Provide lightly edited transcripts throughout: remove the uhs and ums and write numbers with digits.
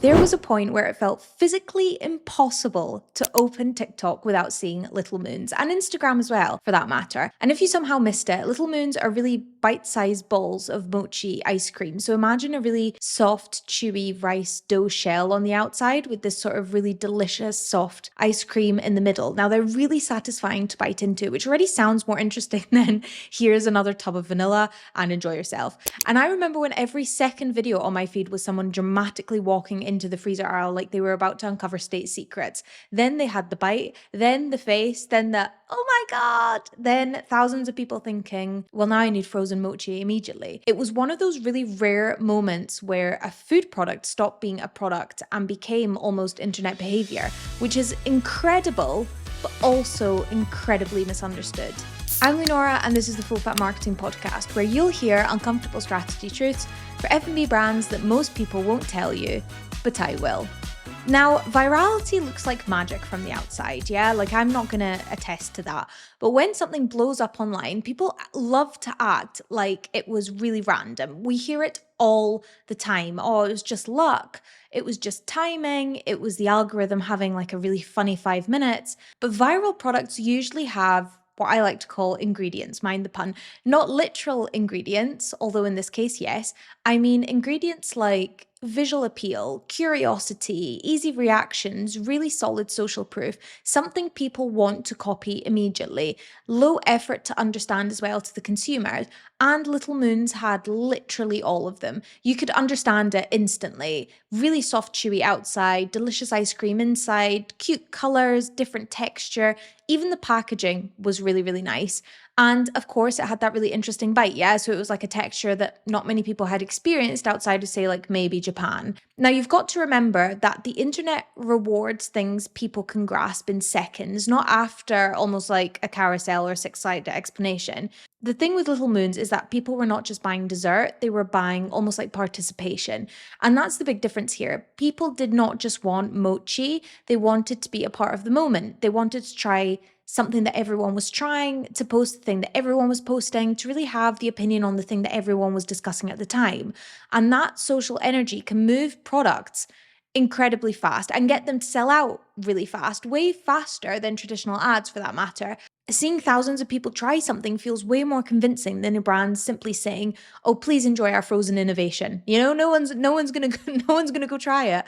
There was a point where it felt physically impossible to open TikTok without seeing Little Moons, and Instagram as well, for that matter. And if you somehow missed it, Little Moons are really bite-sized balls of mochi ice cream. So imagine a really soft, chewy rice dough shell on the outside with this sort of really delicious, soft ice cream in the middle. Now, they're really satisfying to bite into, which already sounds more interesting than here's another tub of vanilla and enjoy yourself. And I remember when every second video on my feed was someone dramatically walking into the freezer aisle like they were about to uncover state secrets. Then they had the bite, then the face, then the oh my God, then thousands of people thinking, well, now I need frozen mochi immediately. It was one of those really rare moments where a food product stopped being a product and became almost internet behavior, which is incredible, but also incredibly misunderstood. I'm Leonora, and this is the Full Fat Marketing Podcast, where you'll hear uncomfortable strategy truths for F&B brands that most people won't tell you, but I will. Now, virality looks like magic from the outside, yeah? Like, I'm not gonna attest to that. But when something blows up online, people love to act like it was really random. We hear it all the time. Oh, it was just luck. It was just timing. It was the algorithm having like a really funny 5 minutes. But viral products usually have what I like to call ingredients, mind the pun. Not literal ingredients, although in this case, yes. I mean ingredients like visual appeal, curiosity, easy reactions, really solid social proof, something people want to copy immediately, low effort to understand as well to the consumer. And Little Moons had literally all of them. You could understand it instantly. Really soft, chewy outside, delicious ice cream inside, cute colors, different texture. Even the packaging was really, really nice. And of course, it had that really interesting bite, yeah? So it was like a texture that not many people had experienced outside of, say, like maybe Japan. Now, you've got to remember that the internet rewards things people can grasp in seconds, not after almost like a carousel or six-sided explanation. The thing with Little Moons is that people were not just buying dessert, they were buying almost like participation. And that's the big difference here. People did not just want mochi, they wanted to be a part of the moment. They wanted to try something that everyone was trying, to post the thing that everyone was posting, to really have the opinion on the thing that everyone was discussing at the time. And that social energy can move products incredibly fast and get them to sell out really fast, way faster than traditional ads for that matter. Seeing thousands of people try something feels way more convincing than a brand simply saying, "Oh, please enjoy our frozen innovation." You know, no one's gonna no one's gonna go try it.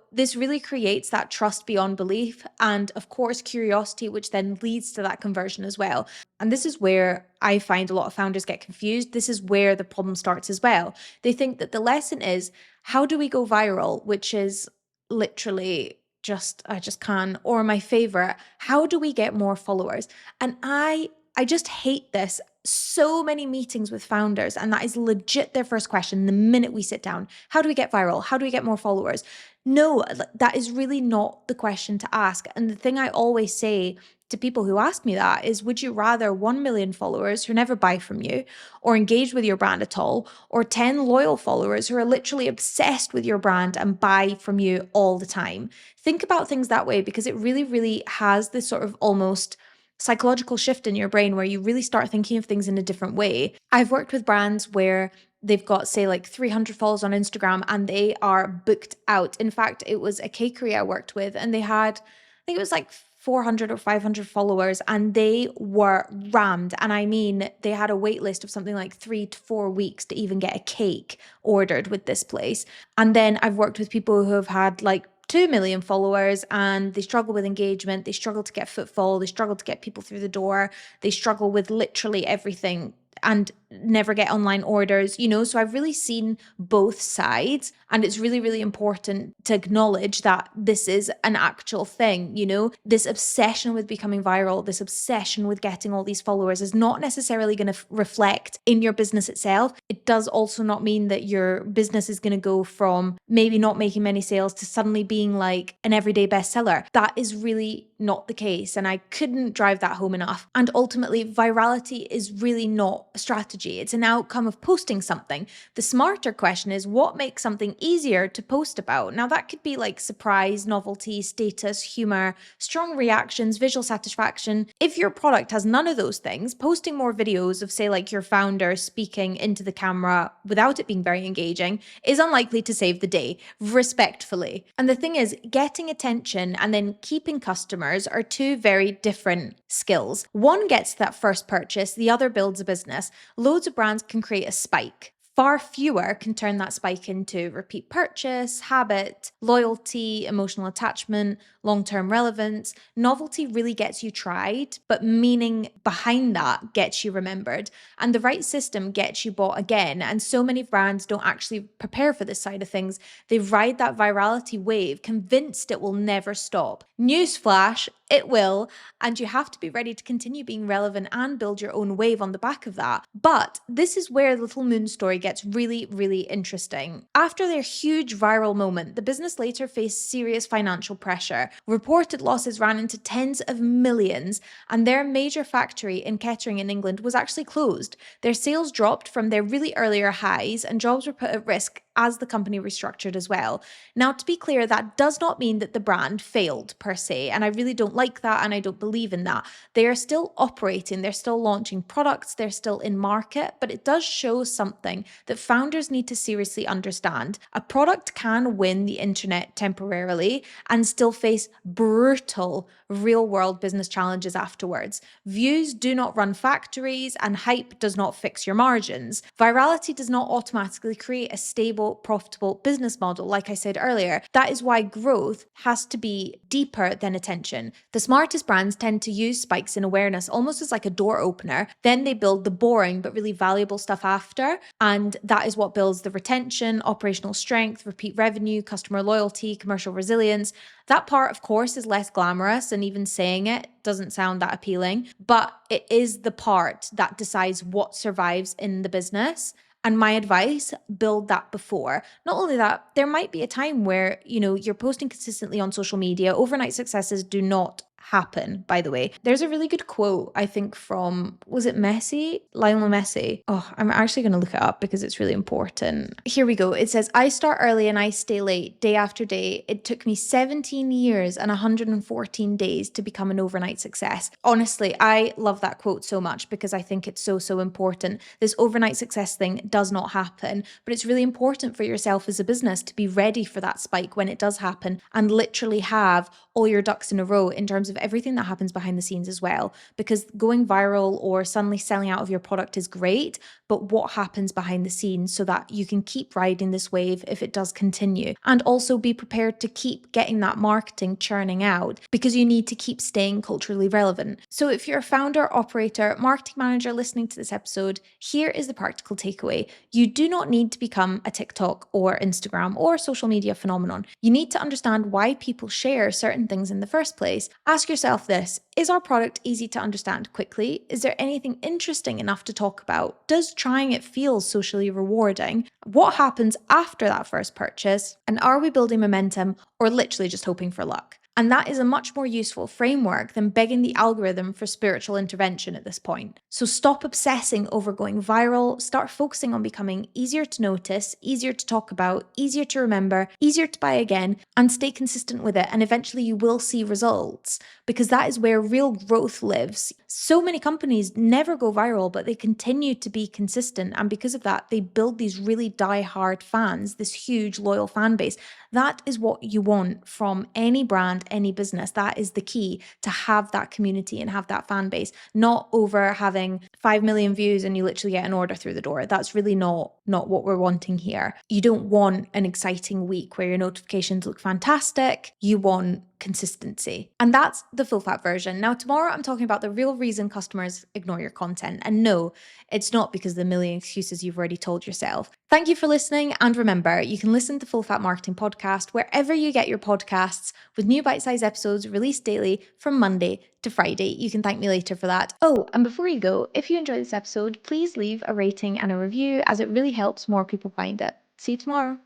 This really creates that trust beyond belief and, of course, curiosity, which then leads to that conversion as well. And this is where I find a lot of founders get confused. This is where the problem starts as well. They think that the lesson is, how do we go viral? Which is literally just, I just can. Or my favorite, how do we get more followers? And I just hate this. So many meetings with founders, and that is legit their first question the minute we sit down. How do we get viral? How do we get more followers? No, that is really not the question to ask. And the thing I always say to people who ask me that is, would you rather 1 million followers who never buy from you or engage with your brand at all, or 10 loyal followers who are literally obsessed with your brand and buy from you all the time? Think about things that way, because it really, really has this sort of almost psychological shift in your brain where you really start thinking of things in a different way. I've worked with brands where they've got, say, like 300 followers on Instagram and they are booked out. In fact, it was a cakery I worked with and they had, I think it was like 400 or 500 followers and they were rammed. And I mean, they had a wait list of something like 3 to 4 weeks to even get a cake ordered with this place. And then I've worked with people who have had like 2 million followers and they struggle with engagement, they struggle to get footfall, they struggle to get people through the door, they struggle with literally everything and never get online orders, you know? So I've really seen both sides, and it's really, really important to acknowledge that this is an actual thing, you know? This obsession with becoming viral, this obsession with getting all these followers is not necessarily going to reflect in your business itself. It does also not mean that your business is going to go from maybe not making many sales to suddenly being like an everyday bestseller. That is really not the case, and I couldn't drive that home enough. And ultimately, virality is really not a strategy strategy. It's an outcome of posting something. The smarter question is, what makes something easier to post about? Now, that could be like surprise, novelty, status, humor, strong reactions, visual satisfaction. If your product has none of those things, posting more videos of, say, like your founder speaking into the camera without it being very engaging is unlikely to save the day, respectfully. And the thing is, getting attention and then keeping customers are two very different skills. One gets that first purchase, the other builds a business. Loads of brands can create a spike. Far fewer can turn that spike into repeat purchase, habit, loyalty, emotional attachment, long-term relevance. Novelty really gets you tried, but meaning behind that gets you remembered. And the right system gets you bought again. And so many brands don't actually prepare for this side of things. They ride that virality wave, convinced it will never stop. Newsflash, it will. And you have to be ready to continue being relevant and build your own wave on the back of that. But this is where Little Moon's story gets really, really interesting. After their huge viral moment, the business later faced serious financial pressure. Reported losses ran into tens of millions, and their major factory in Kettering in England was actually closed. Their sales dropped from their really earlier highs, and jobs were put at risk as the company restructured as well. Now, to be clear, that does not mean that the brand failed per se, and I really don't like that, and I don't believe in that. They are still operating, they're still launching products, they're still in market, but it does show something that founders need to seriously understand. A product can win the internet temporarily and still face brutal real-world business challenges afterwards. Views do not run factories, and hype does not fix your margins. Virality does not automatically create a stable, profitable business model, like I said earlier. That is why growth has to be deeper than attention. The smartest brands tend to use spikes in awareness almost as like a door opener. Then they build the boring but really valuable stuff after. And that is what builds the retention, operational strength, repeat revenue, customer loyalty, commercial resilience. That part, of course, is less glamorous, and even saying it doesn't sound that appealing, but it is the part that decides what survives in the business. And my advice, build that before. Not only that, there might be a time where, you're posting consistently on social media. Overnight successes do not happen, by the way. There's a really good quote, I think, from, was it Messi? Lionel Messi. Oh, I'm actually going to look it up because it's really important. Here we go. It says, "I start early and I stay late, day after day. It took me 17 years and 114 days to become an overnight success." Honestly, I love that quote so much because I think it's so, so important. This overnight success thing does not happen, but it's really important for yourself as a business to be ready for that spike when it does happen and literally have all your ducks in a row in terms of everything that happens behind the scenes as well. Because going viral or suddenly selling out of your product is great, but what happens behind the scenes so that you can keep riding this wave if it does continue, and also be prepared to keep getting that marketing churning out because you need to keep staying culturally relevant. So if you're a founder, operator, marketing manager listening to this episode, here is the practical takeaway. You do not need to become a TikTok or Instagram or social media phenomenon. You need to understand why people share certain things in the first place. Ask yourself this: is our product easy to understand quickly? Is there anything interesting enough to talk about? Does trying it feel socially rewarding? What happens after that first purchase? And are we building momentum or literally just hoping for luck? And that is a much more useful framework than begging the algorithm for spiritual intervention at this point. So stop obsessing over going viral, start focusing on becoming easier to notice, easier to talk about, easier to remember, easier to buy again, and stay consistent with it. And eventually you will see results, because that is where real growth lives. So many companies never go viral, but they continue to be consistent. And because of that, they build these really die-hard fans, this huge loyal fan base. That is what you want from any brand, any business. That is the key, to have that community and have that fan base, not over having 5 million views and you literally get an order through the door. That's really not what we're wanting here. You don't want an exciting week where your notifications look fantastic. You want consistency. And that's the full fat version. Now, tomorrow I'm talking about the real reason customers ignore your content. And no, it's not because of the million excuses you've already told yourself. Thank you for listening. And remember, you can listen to Full Fat Marketing Podcast wherever you get your podcasts, with new bite-sized episodes released daily from Monday to Friday. You can thank me later for that. Oh, and before you go, if you enjoyed this episode, please leave a rating and a review, as it really helps more people find it. See you tomorrow.